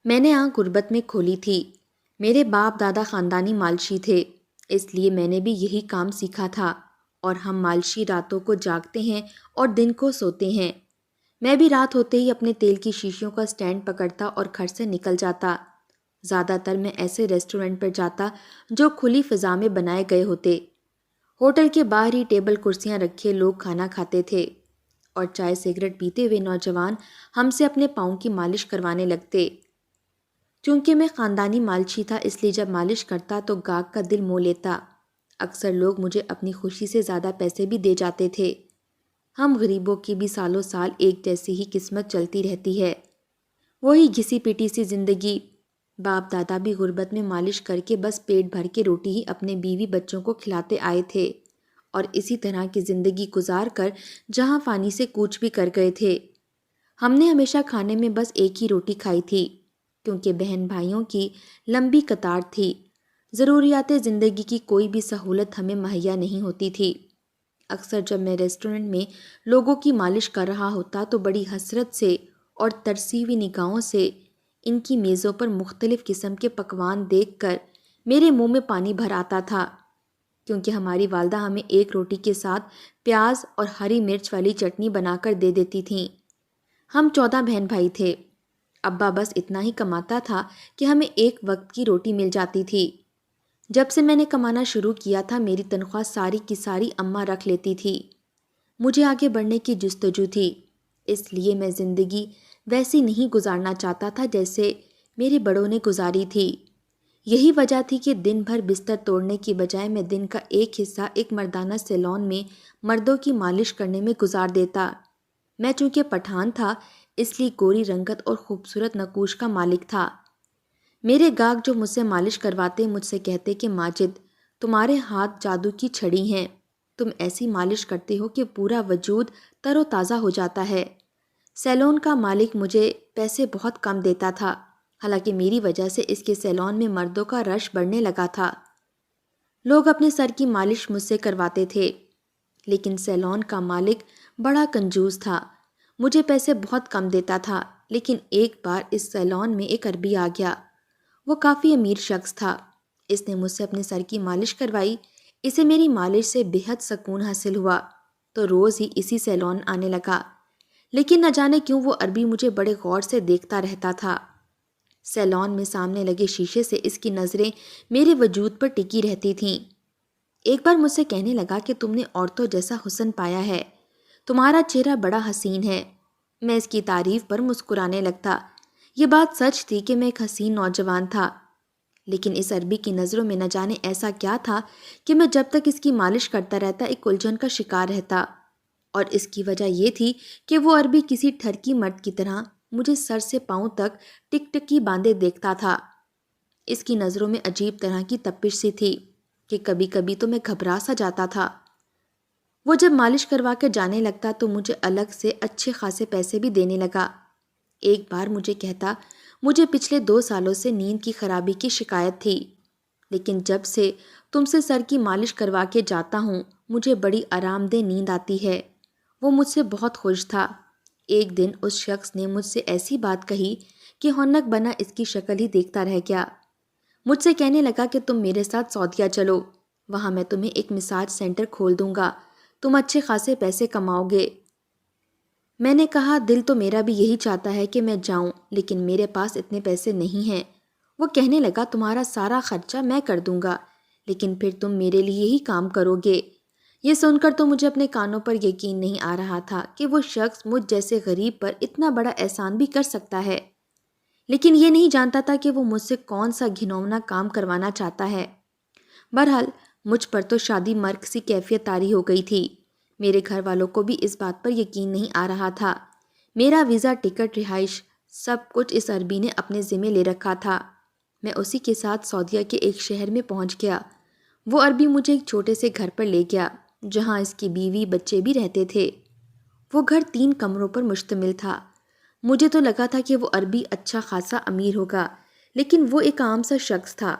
میں نے آنکھ غربت میں کھولی تھی۔ میرے باپ دادا خاندانی مالشی تھے، اس لیے میں نے بھی یہی کام سیکھا تھا، اور ہم مالشی راتوں کو جاگتے ہیں اور دن کو سوتے ہیں۔ میں بھی رات ہوتے ہی اپنے تیل کی شیشیوں کا سٹینڈ پکڑتا اور گھر سے نکل جاتا۔ زیادہ تر میں ایسے ریسٹورنٹ پر جاتا جو کھلی فضا میں بنائے گئے ہوتے۔ ہوٹل کے باہر ہی ٹیبل کرسیاں رکھے لوگ کھانا کھاتے تھے، اور چائے سگریٹ پیتے ہوئے نوجوان ہم سے اپنے پاؤں کی مالش کروانے لگتے۔ چونکہ میں خاندانی مالچی تھا، اس لیے جب مالش کرتا تو گاہک کا دل موہ لیتا۔ اکثر لوگ مجھے اپنی خوشی سے زیادہ پیسے بھی دے جاتے تھے۔ ہم غریبوں کی بھی سالوں سال ایک جیسی ہی قسمت چلتی رہتی ہے، وہی گھسی پیٹی سی زندگی۔ باپ دادا بھی غربت میں مالش کر کے بس پیٹ بھر کے روٹی ہی اپنے بیوی بچوں کو کھلاتے آئے تھے، اور اسی طرح کی زندگی گزار کر جہاں فانی سے کوچ بھی کر گئے تھے۔ ہم نے ہمیشہ کھانے میں بس ایک ہی روٹی کھائی تھی، کیونکہ بہن بھائیوں کی لمبی قطار تھی۔ ضروریات زندگی کی کوئی بھی سہولت ہمیں مہیا نہیں ہوتی تھی۔ اکثر جب میں ریسٹورنٹ میں لوگوں کی مالش کر رہا ہوتا تو بڑی حسرت سے اور ترسی ہوئی نگاہوں سے ان کی میزوں پر مختلف قسم کے پکوان دیکھ کر میرے منہ میں پانی بھر آتا تھا، کیونکہ ہماری والدہ ہمیں ایک روٹی کے ساتھ پیاز اور ہری مرچ والی چٹنی بنا کر دے دیتی تھیں۔ ہم 14 بہن بھائی تھے۔ ابا بس اتنا ہی کماتا تھا کہ ہمیں ایک وقت کی روٹی مل جاتی تھی۔ جب سے میں نے کمانا شروع کیا تھا، میری تنخواہ ساری کی ساری اماں رکھ لیتی تھی۔ مجھے آگے بڑھنے کی جستجو تھی، اس لیے میں زندگی ویسی نہیں گزارنا چاہتا تھا جیسے میرے بڑوں نے گزاری تھی۔ یہی وجہ تھی کہ دن بھر بستر توڑنے کی بجائے میں دن کا ایک حصہ ایک مردانہ سیلون میں مردوں کی مالش کرنے میں گزار دیتا۔ میں چونکہ پٹھان تھا، اس لیے گوری رنگت اور خوبصورت نقوش کا مالک تھا۔ میرے گاہک جو مجھ سے مالش کرواتے مجھ سے کہتے کہ ماجد، تمہارے ہاتھ جادو کی چھڑی ہیں، تم ایسی مالش کرتے ہو کہ پورا وجود تر و تازہ ہو جاتا ہے۔ سیلون کا مالک مجھے پیسے بہت کم دیتا تھا، حالانکہ میری وجہ سے اس کے سیلون میں مردوں کا رش بڑھنے لگا تھا۔ لوگ اپنے سر کی مالش مجھ سے کرواتے تھے، لیکن سیلون کا مالک بڑا کنجوس تھا۔ مجھے پیسے بہت کم دیتا تھا، لیکن ایک بار اس سیلون میں ایک عربی آ گیا۔ وہ کافی امیر شخص تھا۔ اس نے مجھ سے اپنے سر کی مالش کروائی۔ اسے میری مالش سے بے حد سکون حاصل ہوا، تو روز ہی اسی سیلون آنے لگا۔ لیکن نہ جانے کیوں وہ عربی مجھے بڑے غور سے دیکھتا رہتا تھا۔ سیلون میں سامنے لگے شیشے سے اس کی نظریں میرے وجود پر ٹکی رہتی تھیں۔ ایک بار مجھ سے کہنے لگا کہ تم نے عورتوں جیسا حسن پایا ہے، تمہارا چہرہ بڑا حسین ہے۔ میں اس کی تعریف پر مسکرانے لگتا۔ یہ بات سچ تھی کہ میں ایک حسین نوجوان تھا، لیکن اس عربی کی نظروں میں نہ جانے ایسا کیا تھا کہ میں جب تک اس کی مالش کرتا رہتا ایک الجھن کا شکار رہتا، اور اس کی وجہ یہ تھی کہ وہ عربی کسی ٹھرکی مرد کی طرح مجھے سر سے پاؤں تک ٹک ٹکی باندھے دیکھتا تھا۔ اس کی نظروں میں عجیب طرح کی تپش سی تھی کہ کبھی کبھی تو میں گھبرا سا جاتا تھا۔ وہ جب مالش کروا کے جانے لگتا تو مجھے الگ سے اچھے خاصے پیسے بھی دینے لگا۔ ایک بار مجھے کہتا، مجھے پچھلے 2 سالوں سے نیند کی خرابی کی شکایت تھی، لیکن جب سے تم سے سر کی مالش کروا کے جاتا ہوں مجھے بڑی آرام دہ نیند آتی ہے۔ وہ مجھ سے بہت خوش تھا۔ ایک دن اس شخص نے مجھ سے ایسی بات کہی کہ ہونک بنا اس کی شکل ہی دیکھتا رہ گیا۔ مجھ سے کہنے لگا کہ تم میرے ساتھ سعودیہ چلو، وہاں میں تمہیں ایک مساج سینٹر کھول دوں گا، تم اچھے خاصے پیسے کماؤ گے۔ میں نے کہا، دل تو میرا بھی یہی چاہتا ہے کہ میں جاؤں، لیکن میرے پاس اتنے پیسے نہیں ہیں۔ وہ کہنے لگا، تمہارا سارا خرچہ میں کر دوں گا، لیکن پھر تم میرے لیے ہی کام کرو گے۔ یہ سن کر تو مجھے اپنے کانوں پر یقین نہیں آ رہا تھا کہ وہ شخص مجھ جیسے غریب پر اتنا بڑا احسان بھی کر سکتا ہے، لیکن یہ نہیں جانتا تھا کہ وہ مجھ سے کون سا گھناؤنا کام کروانا چاہتا ہے۔ بہرحال مجھ پر تو شادی مرگ سی کیفیت طاری ہو گئی تھی۔ میرے گھر والوں کو بھی اس بات پر یقین نہیں آ رہا تھا۔ میرا ویزا، ٹکٹ، رہائش سب کچھ اس عربی نے اپنے ذمہ لے رکھا تھا۔ میں اسی کے ساتھ سعودیہ کے ایک شہر میں پہنچ گیا۔ وہ عربی مجھے ایک چھوٹے سے گھر پر لے گیا جہاں اس کی بیوی بچے بھی رہتے تھے۔ وہ گھر 3 کمروں پر مشتمل تھا۔ مجھے تو لگا تھا کہ وہ عربی اچھا خاصا امیر ہوگا، لیکن وہ ایک عام سا شخص تھا۔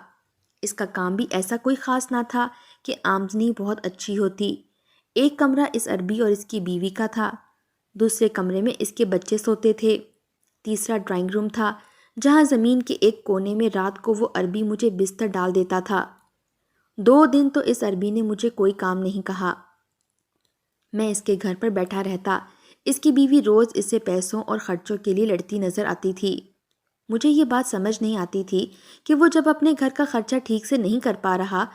اس کا کام بھی ایسا کوئی خاص نہ تھا کہ آمدنی بہت اچھی ہوتی۔ ایک کمرہ اس عربی اور اس کی بیوی کا تھا، دوسرے کمرے میں اس کے بچے سوتے تھے، تیسرا ڈرائنگ روم تھا جہاں زمین کے ایک کونے میں رات کو وہ عربی مجھے بستر ڈال دیتا تھا۔ 2 دن تو اس عربی نے مجھے کوئی کام نہیں کہا۔ میں اس کے گھر پر بیٹھا رہتا۔ اس کی بیوی روز اس سے پیسوں اور خرچوں کے لیے لڑتی نظر آتی تھی۔ مجھے یہ بات سمجھ نہیں آتی تھی کہ وہ جب اپنے گھر کا خرچہ ٹھیک سے نہیں کر پا رہا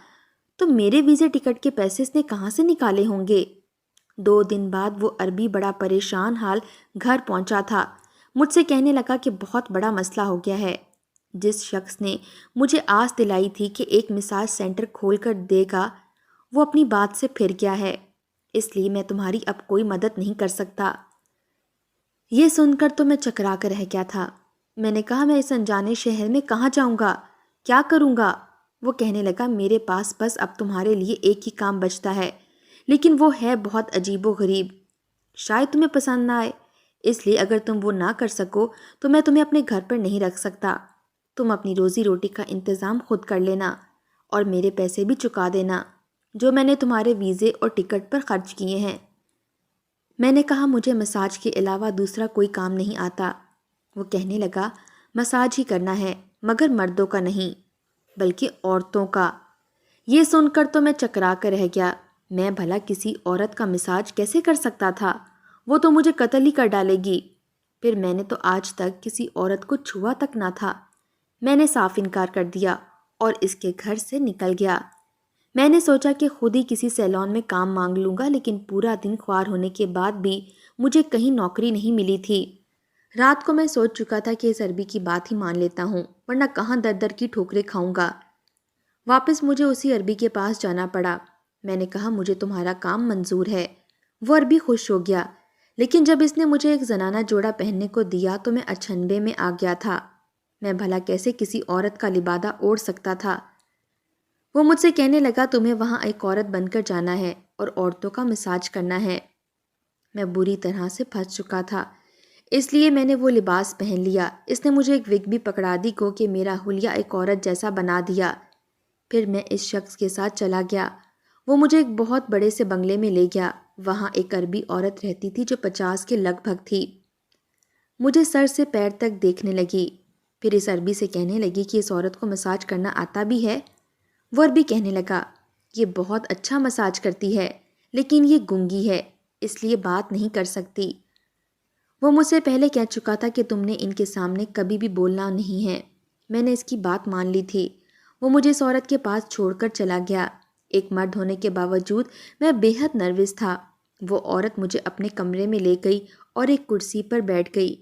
تو میرے ویزے ٹکٹ کے پیسے اس نے کہاں سے نکالے ہوں گے۔ 2 دن بعد وہ عربی بڑا پریشان حال گھر پہنچا تھا۔ مجھ سے کہنے لگا کہ بہت بڑا مسئلہ ہو گیا ہے۔ جس شخص نے مجھے آس دلائی تھی کہ ایک مساج سینٹر کھول کر دے گا وہ اپنی بات سے پھر گیا ہے، اس لیے میں تمہاری اب کوئی مدد نہیں کر سکتا۔ یہ سن کر تو میں چکرا کر رہ گیا تھا۔ میں نے کہا میں اس انجانے شہر میں کہاں جاؤں گا، کیا کروں گا؟ وہ کہنے لگا میرے پاس بس اب تمہارے لیے ایک ہی کام بچتا ہے، لیکن وہ ہے بہت عجیب و غریب، شاید تمہیں پسند نہ آئے، اس لیے اگر تم وہ نہ کر سکو تو میں تمہیں اپنے گھر پر نہیں رکھ سکتا۔ تم اپنی روزی روٹی کا انتظام خود کر لینا اور میرے پیسے بھی چکا دینا جو میں نے تمہارے ویزے اور ٹکٹ پر خرچ کیے ہیں۔ میں نے کہا مجھے مساج کے علاوہ دوسرا کوئی کام نہیں آتا۔ وہ کہنے لگا مساج ہی کرنا ہے، مگر مردوں کا نہیں بلکہ عورتوں کا۔ یہ سن کر تو میں چکرا کر رہ گیا۔ میں بھلا کسی عورت کا مساج کیسے کر سکتا تھا؟ وہ تو مجھے قتل ہی کر ڈالے گی۔ پھر میں نے تو آج تک کسی عورت کو چھوا تک نہ تھا۔ میں نے صاف انکار کر دیا اور اس کے گھر سے نکل گیا۔ میں نے سوچا کہ خود ہی کسی سیلون میں کام مانگ لوں گا، لیکن پورا دن خوار ہونے کے بعد بھی مجھے کہیں نوکری نہیں ملی تھی۔ رات کو میں سوچ چکا تھا کہ اس عربی کی بات ہی مان لیتا ہوں، ورنہ کہاں در در کی ٹھوکریں کھاؤں گا۔ واپس مجھے اسی عربی کے پاس جانا پڑا۔ میں نے کہا مجھے تمہارا کام منظور ہے۔ وہ عربی خوش ہو گیا، لیکن جب اس نے مجھے ایک زنانہ جوڑا پہننے کو دیا تو میں اچنبے میں آ گیا تھا۔ میں بھلا کیسے کسی عورت کا لبادہ اوڑھ سکتا تھا؟ وہ مجھ سے کہنے لگا تمہیں وہاں ایک عورت بن کر جانا ہے اور عورتوں کا مساج کرنا ہے۔ میں بری طرح سے پھنس چکا تھا، اس لیے میں نے وہ لباس پہن لیا۔ اس نے مجھے ایک وگ بھی پکڑا دی گو کہ میرا حلیہ ایک عورت جیسا بنا دیا۔ پھر میں اس شخص کے ساتھ چلا گیا۔ وہ مجھے ایک بہت بڑے سے بنگلے میں لے گیا۔ وہاں ایک عربی عورت رہتی تھی جو 50 کے لگ بھگ تھی۔ مجھے سر سے پیر تک دیکھنے لگی، پھر اس عربی سے کہنے لگی کہ اس عورت کو مساج کرنا آتا بھی ہے؟ وہ عربی کہنے لگا یہ بہت اچھا مساج کرتی ہے، لیکن یہ گونگی ہے اس لیے بات نہیں کر سکتی۔ وہ مجھ سے پہلے کہہ چکا تھا کہ تم نے ان کے سامنے کبھی بھی بولنا نہیں ہے۔ میں نے اس کی بات مان لی تھی۔ وہ مجھے اس عورت کے پاس چھوڑ کر چلا گیا۔ ایک مرد ہونے کے باوجود میں بے حد نروس تھا۔ وہ عورت مجھے اپنے کمرے میں لے گئی اور ایک کرسی پر بیٹھ گئی۔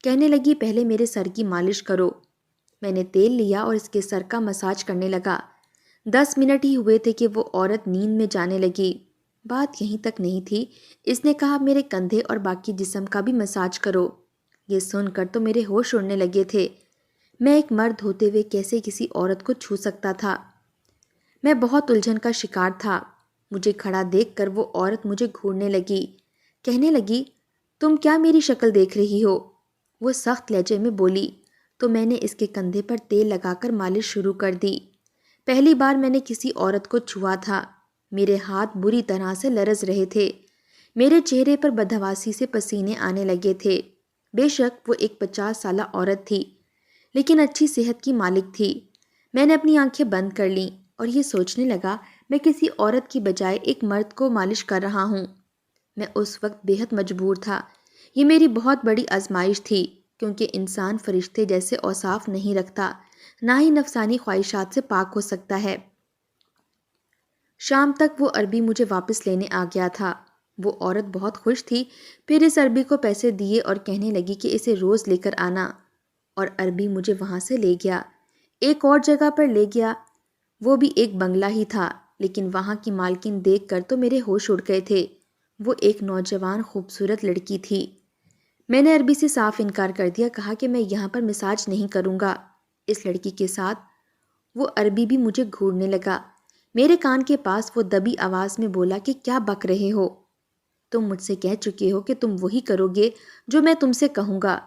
کہنے لگی پہلے میرے سر کی مالش کرو۔ میں نے تیل لیا اور اس کے سر کا مساج کرنے لگا۔ 10 منٹ ہی ہوئے تھے کہ وہ عورت نیند میں جانے لگی۔ بات یہیں تک نہیں تھی، اس نے کہا میرے کندھے اور باقی جسم کا بھی مساج کرو۔ یہ سن کر تو میرے ہوش اڑنے لگے تھے۔ میں ایک مرد ہوتے ہوئے کیسے کسی عورت کو چھو سکتا تھا؟ میں بہت الجھن کا شکار تھا۔ مجھے کھڑا دیکھ کر وہ عورت مجھے گھورنے لگی، کہنے لگی تم کیا میری شکل دیکھ رہی ہو؟ وہ سخت لہجے میں بولی تو میں نے اس کے کندھے پر تیل لگا کر مالش شروع کر دی۔ پہلی بار میں نے کسی عورت کو چھوا تھا۔ میرے ہاتھ بری طرح سے لرز رہے تھے۔ میرے چہرے پر بدحواسی سے پسینے آنے لگے تھے۔ بے شک وہ ایک 50 سالہ عورت تھی، لیکن اچھی صحت کی مالک تھی۔ میں نے اپنی آنکھیں بند کر لیں اور یہ سوچنے لگا میں کسی عورت کی بجائے ایک مرد کو مالش کر رہا ہوں۔ میں اس وقت بے حد مجبور تھا۔ یہ میری بہت بڑی آزمائش تھی، کیونکہ انسان فرشتے جیسے اوصاف نہیں رکھتا، نہ ہی نفسانی خواہشات سے پاک ہو سکتا ہے۔ شام تک وہ عربی مجھے واپس لینے آ گیا تھا۔ وہ عورت بہت خوش تھی۔ پھر اس عربی کو پیسے دیے اور کہنے لگی کہ اسے روز لے کر آنا، اور عربی مجھے وہاں سے لے گیا۔ ایک اور جگہ پر لے گیا، وہ بھی ایک بنگلہ ہی تھا، لیکن وہاں کی مالکن دیکھ کر تو میرے ہوش اڑ گئے تھے۔ وہ ایک نوجوان خوبصورت لڑکی تھی۔ میں نے عربی سے صاف انکار کر دیا، کہا کہ میں یہاں پر مساج نہیں کروں گا اس لڑکی کے ساتھ۔ وہ عربی بھی مجھے گھورنے لگا۔ میرے کان کے پاس وہ دبی آواز میں بولا کہ کیا بک رہے ہو؟ تم مجھ سے کہہ چکے ہو کہ تم وہی کرو گے جو میں تم سے کہوں گا۔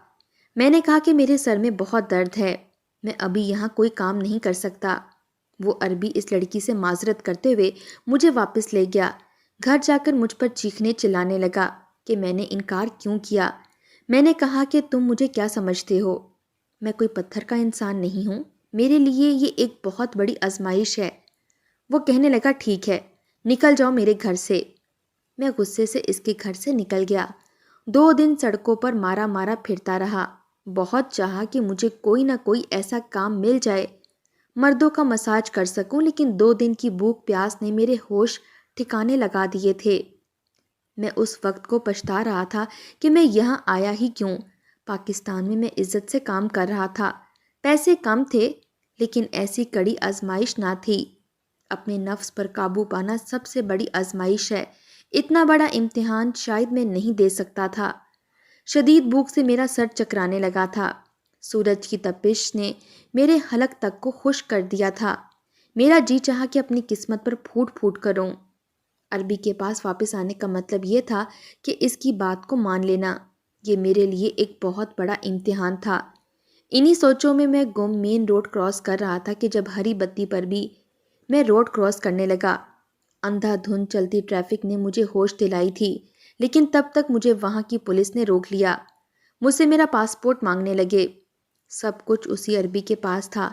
میں نے کہا کہ میرے سر میں بہت درد ہے، میں ابھی یہاں کوئی کام نہیں کر سکتا۔ وہ عربی اس لڑکی سے معذرت کرتے ہوئے مجھے واپس لے گیا۔ گھر جا کر مجھ پر چیخنے چلانے لگا کہ میں نے انکار کیوں کیا۔ میں نے کہا کہ تم مجھے کیا سمجھتے ہو؟ میں کوئی پتھر کا انسان نہیں ہوں، میرے لیے یہ ایک بہت بڑی آزمائش ہے۔ وہ کہنے لگا ٹھیک ہے، نکل جاؤ میرے گھر سے۔ میں غصے سے اس کے گھر سے نکل گیا۔ 2 دن سڑکوں پر مارا مارا پھرتا رہا۔ بہت چاہا کہ مجھے کوئی نہ کوئی ایسا کام مل جائے، مردوں کا مساج کر سکوں، لیکن 2 دن کی بھوک پیاس نے میرے ہوش ٹھکانے لگا دیے تھے۔ میں اس وقت کو پچھتا رہا تھا کہ میں یہاں آیا ہی کیوں۔ پاکستان میں عزت سے کام کر رہا تھا، پیسے کم تھے، لیکن ایسی کڑی آزمائش نہ تھی۔ اپنے نفس پر قابو پانا سب سے بڑی آزمائش ہے۔ اتنا بڑا امتحان شاید میں نہیں دے سکتا تھا۔ شدید بھوک سے میرا سر چکرانے لگا تھا۔ سورج کی تپش نے میرے حلق تک کو خشک کر دیا تھا۔ میرا جی چاہا کہ اپنی قسمت پر پھوٹ پھوٹ کروں۔ عربی کے پاس واپس آنے کا مطلب یہ تھا کہ اس کی بات کو مان لینا۔ یہ میرے لیے ایک بہت بڑا امتحان تھا۔ انہی سوچوں میں گم مین روڈ کراس کر رہا تھا کہ جب ہری بتی پر بھی میں روڈ کراس کرنے لگا۔ اندھا دھند چلتی ٹریفک نے مجھے ہوش دلائی تھی، لیکن تب تک مجھے وہاں کی پولیس نے روک لیا۔ مجھ سے میرا پاسپورٹ مانگنے لگے۔ سب کچھ اسی عربی کے پاس تھا۔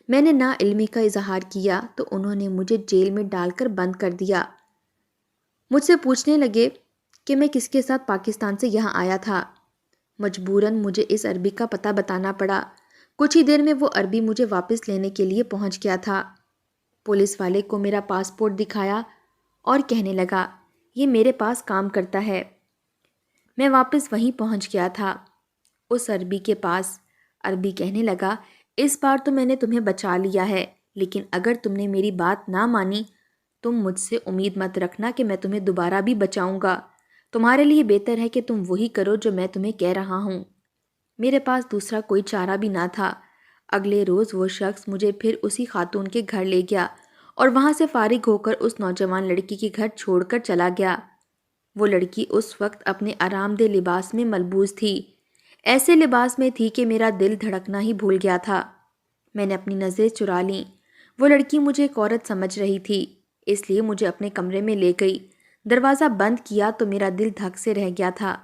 میں نے نا علمی کا اظہار کیا تو انہوں نے مجھے جیل میں ڈال کر بند کر دیا۔ مجھ سے پوچھنے لگے کہ میں کس کے ساتھ پاکستان سے یہاں آیا تھا۔ مجبوراً مجھے اس عربی کا پتہ بتانا پڑا۔ کچھ ہی دیر میں وہ عربی مجھے واپس لینے کے لیے پہنچ گیا تھا۔ پولیس والے کو میرا پاسپورٹ دکھایا اور کہنے لگا یہ میرے پاس کام کرتا ہے۔ میں واپس وہیں پہنچ گیا تھا، اس عربی کے پاس۔ عربی کہنے لگا اس بار تو میں نے تمہیں بچا لیا ہے، لیکن اگر تم نے میری بات نہ مانی تم مجھ سے امید مت رکھنا کہ میں تمہیں دوبارہ بھی بچاؤں گا۔ تمہارے لیے بہتر ہے کہ تم وہی کرو جو میں تمہیں کہہ رہا ہوں۔ میرے پاس دوسرا کوئی چارہ بھی نہ تھا۔ اگلے روز وہ شخص مجھے پھر اسی خاتون کے گھر لے گیا اور وہاں سے فارغ ہو کر اس نوجوان لڑکی کے گھر چھوڑ کر چلا گیا۔ وہ لڑکی اس وقت اپنے آرام دہ لباس میں ملبوس تھی، ایسے لباس میں تھی کہ میرا دل دھڑکنا ہی بھول گیا تھا۔ میں نے اپنی نظریں چرا لیں۔ وہ لڑکی مجھے ایک عورت سمجھ رہی تھی، اس لیے مجھے اپنے کمرے میں لے گئی۔ دروازہ بند کیا تو میرا دل دھک سے رہ گیا تھا۔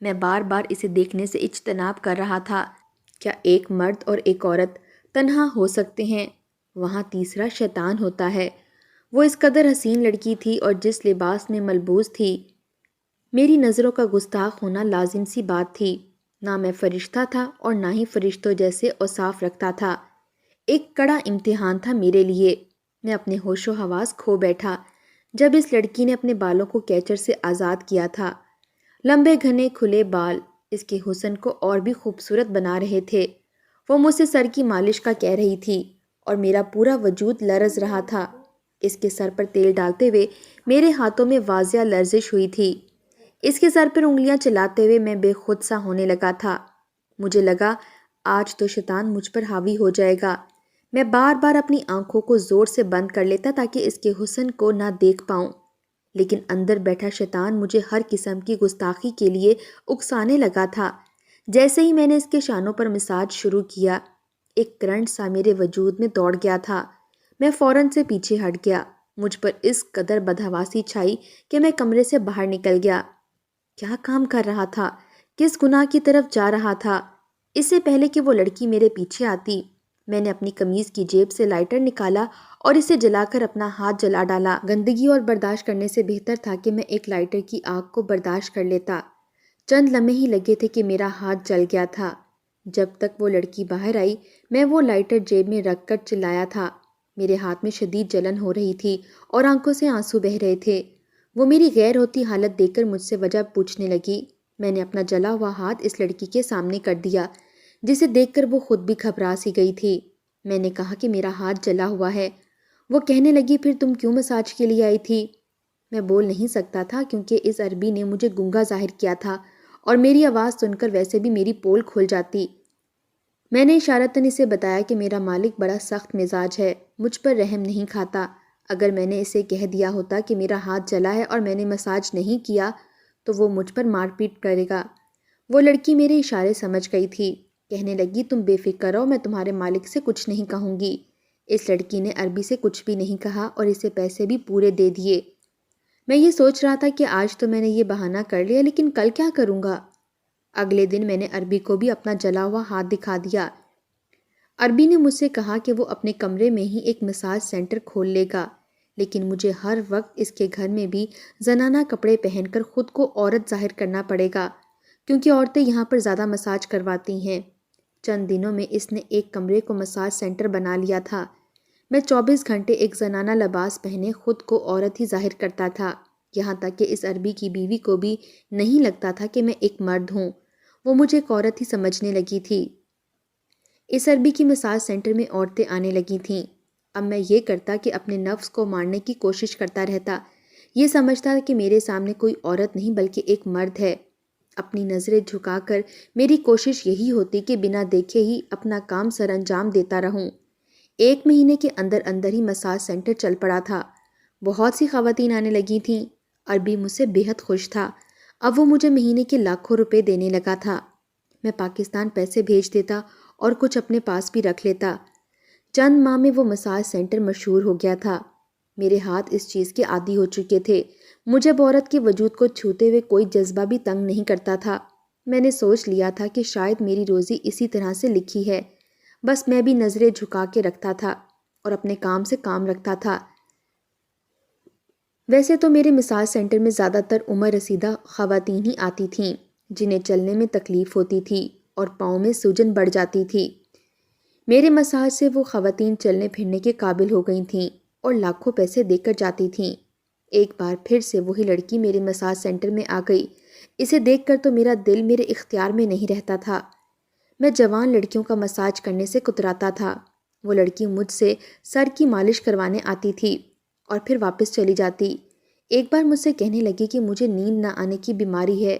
میں بار بار اسے دیکھنے سے اجتناب کر رہا تھا۔ کیا ایک مرد اور ایک عورت تنہا ہو سکتے ہیں؟ وہاں تیسرا شیطان ہوتا ہے۔ وہ اس قدر حسین لڑکی تھی اور جس لباس میں ملبوس تھی، میری نظروں کا گستاخ ہونا لازم سی بات تھی۔ نہ میں فرشتہ تھا اور نہ ہی فرشتوں جیسے اوصاف رکھتا تھا۔ ایک کڑا امتحان تھا میرے لیے۔ میں اپنے ہوش و حواس کھو بیٹھا جب اس لڑکی نے اپنے بالوں کو کیچر سے آزاد کیا تھا۔ لمبے گھنے کھلے بال اس کے حسن کو اور بھی خوبصورت بنا رہے تھے۔ وہ مجھ سے سر کی مالش کا کہہ رہی تھی اور میرا پورا وجود لرز رہا تھا۔ اس کے سر پر تیل ڈالتے ہوئے میرے ہاتھوں میں واضح لرزش ہوئی تھی۔ اس کے سر پر انگلیاں چلاتے ہوئے میں بے خود سا ہونے لگا تھا۔ مجھے لگا آج تو شیطان مجھ پر حاوی ہو جائے گا۔ میں بار بار اپنی آنکھوں کو زور سے بند کر لیتا تاکہ اس کے حسن کو نہ دیکھ پاؤں، لیکن اندر بیٹھا شیطان مجھے ہر قسم کی گستاخی کے لیے اکسانے لگا تھا۔ جیسے ہی میں نے اس کے شانوں پر مساج شروع کیا، ایک کرنٹ سا میرے وجود میں دوڑ گیا تھا۔ میں فوراً سے پیچھے ہٹ گیا۔ مجھ پر اس قدر بدحواسی چھائی کہ میں کمرے سے باہر نکل گیا۔ کیا کام کر رہا تھا؟ کس گناہ کی طرف جا رہا تھا؟ اس سے پہلے کہ وہ لڑکی میرے پیچھے آتی، میں نے اپنی قمیض کی جیب سے لائٹر نکالا اور اسے جلا کر اپنا ہاتھ جلا ڈالا۔ گندگی اور برداشت کرنے سے بہتر تھا کہ میں ایک لائٹر کی آگ کو برداشت کر لیتا۔ چند لمحے ہی لگے تھے کہ میرا ہاتھ جل گیا تھا۔ جب تک وہ لڑکی باہر آئی میں وہ لائٹر جیب میں رکھ کر چلایا تھا۔ میرے ہاتھ میں شدید جلن ہو رہی تھی اور آنکھوں سے آنسو بہہ رہے تھے۔ وہ میری غیر ہوتی حالت دیکھ کر مجھ سے وجہ پوچھنے لگی۔ میں نے اپنا جلا ہوا ہاتھ اس لڑکی کے سامنے کر دیا، جسے دیکھ کر وہ خود بھی گھبرا سی گئی تھی۔ میں نے کہا کہ میرا ہاتھ جلا ہوا ہے۔ وہ کہنے لگی پھر تم کیوں مساج کے لیے آئی تھی؟ میں بول نہیں سکتا تھا کیونکہ اس عربی نے مجھے گنگا ظاہر کیا تھا اور میری آواز سن کر ویسے بھی میری پول کھل جاتی۔ میں نے اشارتاً اسے بتایا کہ میرا مالک بڑا سخت مزاج ہے، مجھ پر رحم نہیں کھاتا۔ اگر میں نے اسے کہہ دیا ہوتا کہ میرا ہاتھ جلا ہے اور میں نے مساج نہیں کیا تو وہ مجھ پر مار پیٹ کرے گا۔ وہ لڑکی میرے اشارے سمجھ گئی تھی۔ کہنے لگی تم بے فکر رہو، میں تمہارے مالک سے کچھ نہیں کہوں گی۔ اس لڑکی نے عربی سے کچھ بھی نہیں کہا اور اسے پیسے بھی پورے دے دیے۔ میں یہ سوچ رہا تھا کہ آج تو میں نے یہ بہانہ کر لیا، لیکن کل کیا کروں گا؟ اگلے دن میں نے عربی کو بھی اپنا جلا ہوا ہاتھ دکھا دیا۔ عربی نے مجھ سے کہا کہ وہ اپنے کمرے میں ہی ایک مساج سینٹر کھول لے گا، لیکن مجھے ہر وقت اس کے گھر میں بھی زنانہ کپڑے پہن کر خود کو عورت ظاہر کرنا پڑے گا، کیونکہ عورتیں یہاں پر زیادہ مساج کرواتی ہیں۔ چند دنوں میں اس نے ایک کمرے کو مساج سینٹر بنا لیا تھا۔ میں 24 گھنٹے ایک زنانہ لباس پہنے خود کو عورت ہی ظاہر کرتا تھا، یہاں تک کہ اس عربی کی بیوی کو بھی نہیں لگتا تھا کہ میں ایک مرد ہوں، وہ مجھے ایک عورت ہی سمجھنے لگی تھی۔ اس عربی کی مساج سینٹر میں عورتیں آنے لگی تھیں۔ اب میں یہ کرتا کہ اپنے نفس کو مارنے کی کوشش کرتا رہتا، یہ سمجھتا کہ میرے سامنے کوئی عورت نہیں بلکہ ایک مرد ہے۔ اپنی نظریں جھکا کر میری کوشش یہی ہوتی کہ بنا دیکھے ہی اپنا کام سر انجام دیتا رہوں۔ 1 مہینے کے اندر اندر ہی مساج سینٹر چل پڑا تھا۔ بہت سی خواتین آنے لگی تھیں۔ عربی مجھ سے بےحد خوش تھا۔ اب وہ مجھے مہینے کے لاکھوں روپے دینے لگا تھا۔ میں پاکستان پیسے بھیج دیتا اور کچھ اپنے پاس بھی رکھ لیتا۔ چند ماہ میں وہ مساج سینٹر مشہور ہو گیا تھا۔ میرے ہاتھ اس چیز کے عادی ہو چکے تھے۔ مجھے عورت کے وجود کو چھوتے ہوئے کوئی جذبہ بھی تنگ نہیں کرتا تھا۔ میں نے سوچ لیا تھا کہ شاید میری روزی اسی طرح سے لکھی ہے، بس میں بھی نظریں جھکا کے رکھتا تھا اور اپنے کام سے کام رکھتا تھا۔ ویسے تو میرے مساج سینٹر میں زیادہ تر عمر رسیدہ خواتین ہی آتی تھیں، جنہیں چلنے میں تکلیف ہوتی تھی اور پاؤں میں سوجن بڑھ جاتی تھی۔ میرے مساج سے وہ خواتین چلنے پھرنے کے قابل ہو گئی تھیں اور لاکھوں پیسے دے کر جاتی تھیں۔ ایک بار پھر سے وہی لڑکی میرے مساج سینٹر میں آ گئی۔ اسے دیکھ کر تو میرا دل میرے اختیار میں نہیں رہتا تھا۔ میں جوان لڑکیوں کا مساج کرنے سے کتراتا تھا۔ وہ لڑکی مجھ سے سر کی مالش کروانے آتی تھی اور پھر واپس چلی جاتی۔ ایک بار مجھ سے کہنے لگی کہ مجھے نیند نہ آنے کی بیماری ہے،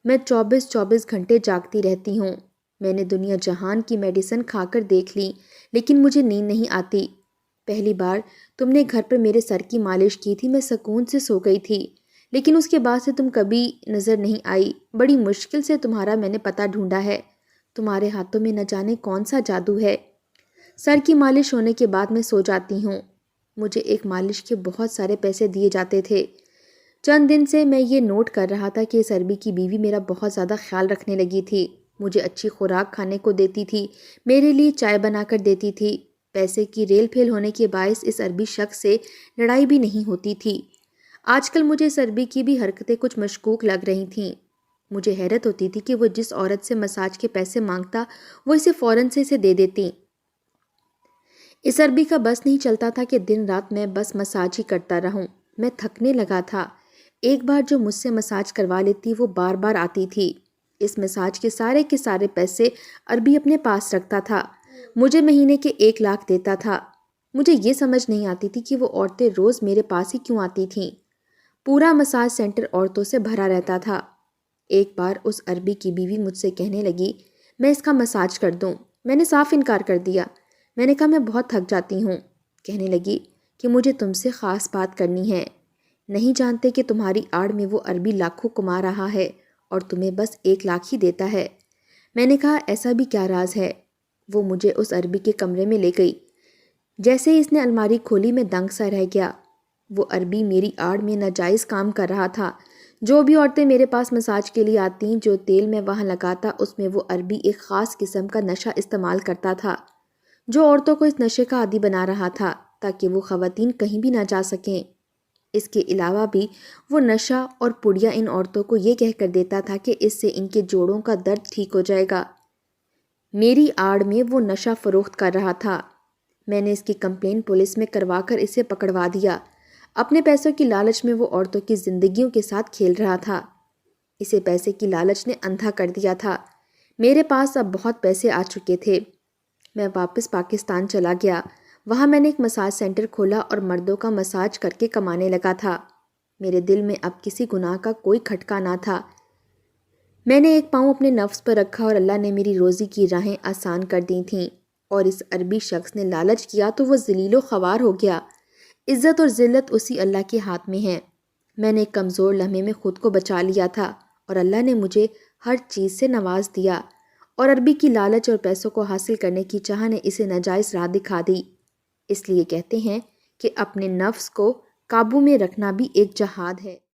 میں 24 گھنٹے جاگتی رہتی ہوں۔ میں نے دنیا جہان کی میڈیسن کھا کر دیکھ لی، لیکن مجھے نیند نہیں آتی۔ پہلی بار تم نے گھر پر میرے سر کی مالش کی تھی، میں سکون سے سو گئی تھی، لیکن اس کے بعد سے تم کبھی نظر نہیں آئی۔ بڑی مشکل سے تمہارا میں نے پتہ ڈھونڈا ہے۔ تمہارے ہاتھوں میں نہ جانے کون سا جادو ہے۔ سر کی مالش ہونے کے بعد میں سو جاتی ہوں۔ مجھے ایک مالش کے بہت سارے پیسے دیے جاتے تھے۔ چند دن سے میں یہ نوٹ کر رہا تھا کہ اس عربی کی بیوی میرا بہت زیادہ خیال رکھنے لگی تھی۔ مجھے اچھی خوراک کھانے کو دیتی تھی، میرے لیے چائے بنا کر دیتی تھی۔ پیسے کی ریل پھیل ہونے کے باعث اس عربی شخص سے لڑائی بھی نہیں ہوتی تھی۔ آج کل مجھے اس عربی کی بھی حرکتیں کچھ مشکوک لگ رہی تھیں۔ مجھے حیرت ہوتی تھی کہ وہ جس عورت سے مساج کے پیسے مانگتا، وہ اسے فوراً سے اسے دے دیتی۔ اس عربی کا بس نہیں چلتا تھا کہ دن رات میں بس مساج ہی کرتا رہوں۔ میں تھکنے لگا تھا۔ ایک بار جو مجھ سے مساج کروا لیتی وہ بار بار آتی تھی۔ اس مساج کے سارے پیسے عربی اپنے پاس رکھتا تھا۔ مجھے مہینے کے 1 لاکھ دیتا تھا۔ مجھے یہ سمجھ نہیں آتی تھی کہ وہ عورتیں روز میرے پاس ہی کیوں آتی تھیں۔ پورا مساج سینٹر عورتوں سے بھرا رہتا تھا۔ ایک بار اس عربی کی بیوی مجھ سے کہنے لگی، میں اس کا مساج کر دوں۔ میں نے صاف انکار کر دیا۔ میں نے کہا میں بہت تھک جاتی ہوں۔ کہنے لگی کہ مجھے تم سے خاص بات کرنی ہے۔ نہیں جانتے کہ تمہاری آڑ میں وہ عربی لاکھوں کما رہا ہے اور تمہیں بس 1 لاکھ ہی دیتا ہے۔ میں نے کہا ایسا بھی کیا راز ہے؟ وہ مجھے اس عربی کے کمرے میں لے گئی۔ جیسے ہی اس نے الماری کھولی میں دنگ سا رہ گیا۔ وہ عربی میری آڑ میں ناجائز کام کر رہا تھا۔ جو بھی عورتیں میرے پاس مساج کے لیے آتیں، جو تیل میں وہاں لگاتا، اس میں وہ عربی ایک خاص قسم کا نشہ استعمال کرتا تھا، جو عورتوں کو اس نشے کا عادی بنا رہا تھا تاکہ وہ خواتین کہیں بھی نہ جا سکیں۔ اس کے علاوہ بھی وہ نشہ اور پڑیا ان عورتوں کو یہ کہہ کر دیتا تھا کہ اس سے ان کے جوڑوں کا درد ٹھیک ہو جائے گا۔ میری آڑ میں وہ نشہ فروخت کر رہا تھا۔ میں نے اس کی کمپلین پولیس میں کروا کر اسے پکڑوا دیا۔ اپنے پیسوں کی لالچ میں وہ عورتوں کی زندگیوں کے ساتھ کھیل رہا تھا۔ اسے پیسے کی لالچ نے اندھا کر دیا تھا۔ میرے پاس اب بہت پیسے آ چکے تھے۔ میں واپس پاکستان چلا گیا۔ وہاں میں نے ایک مساج سینٹر کھولا اور مردوں کا مساج کر کے کمانے لگا تھا۔ میرے دل میں اب کسی گناہ کا کوئی کھٹکا نہ تھا۔ میں نے ایک پاؤں اپنے نفس پر رکھا اور اللہ نے میری روزی کی راہیں آسان کر دی تھیں، اور اس عربی شخص نے لالچ کیا تو وہ ذلیل و خوار ہو گیا۔ عزت اور ذلت اسی اللہ کے ہاتھ میں ہے۔ میں نے ایک کمزور لمحے میں خود کو بچا لیا تھا اور اللہ نے مجھے ہر چیز سے نواز دیا، اور عربی کی لالچ اور پیسوں کو حاصل کرنے کی چاہ نے اسے ناجائز راہ دکھا دی۔ اس لیے کہتے ہیں کہ اپنے نفس کو قابو میں رکھنا بھی ایک جہاد ہے۔